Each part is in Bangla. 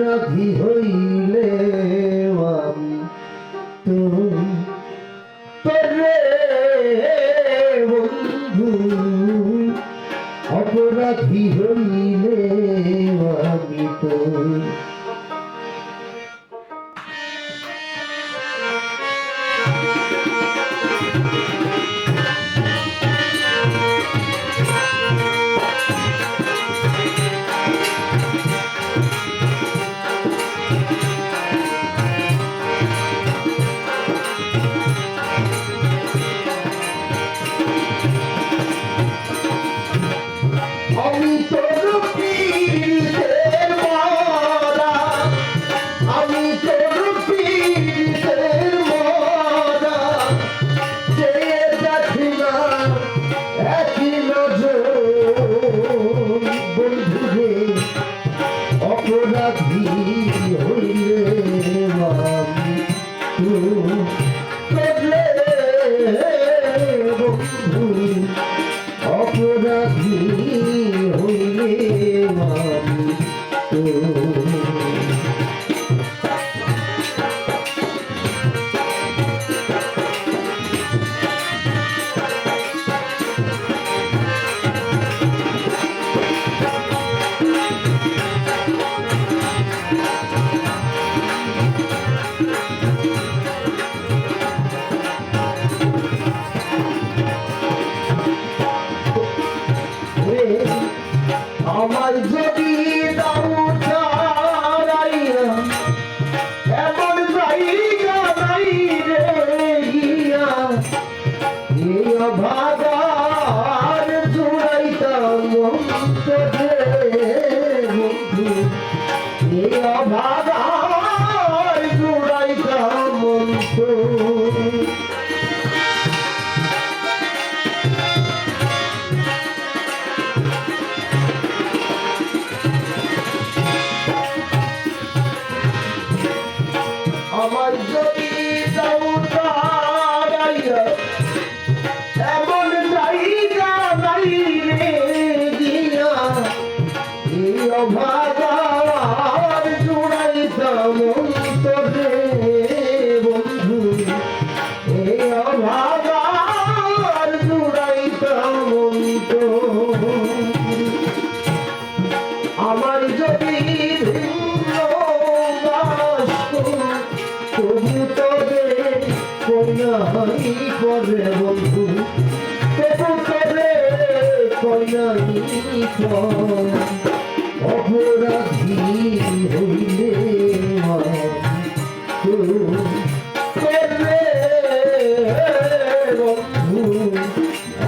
অপরাধী হইলে আমি তোরে বন্ধু, অপরাধী হইলে আমি তোর অপরাধী হইলে আমি তোরে বন্ধু, অপরাধী হইলে আমি আমার যদি দাও ছাড়াইয়া এমন জায়গা নাই রে গিয়া, এই অভাগার জুড়াইতাম তোরে বন্ধু, এই অভাগার জুড়াইতাম আমার যদি দাও ছাড়াইয়া এমন জায়গা নাই রে গিয়া, এই অভাগার জুড়াইতাম তোরে বন্ধু, এই অভাগার জুড়াইতাম আমার যদি তবু তবে কইনাই করে বন্ধু, তবু তবে কইনাই অপরাধী হইলে তোরে বন্ধু,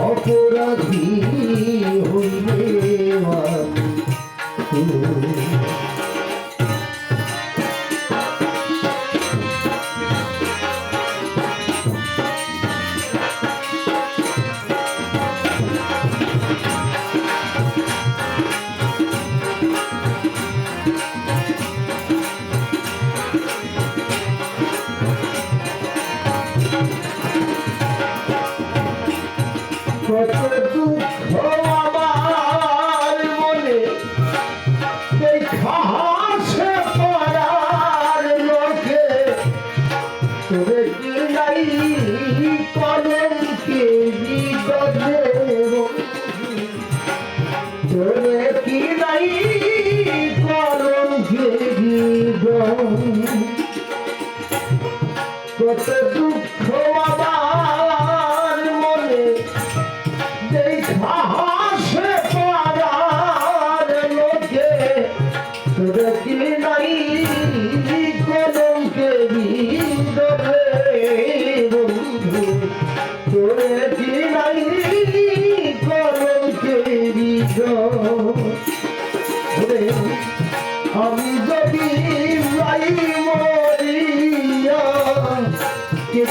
অপরাধী হইলে কত দুঃখ আমার মনে দেখাছে পড়ার লোকে, তোরে কি নাই কলঙ্কে বিগড়ে, তোরে কি নাই কলঙ্কে বিগড়ে, কত দুঃখ আমার মনে দেখাছে পড়ার লোকে, তোরে কি নাই কলঙ্কে বিগড়ে বন্ধু, তোরে কি নাই কলঙ্কে বিগড়ে, আমি যদি যাই মরিয়া কে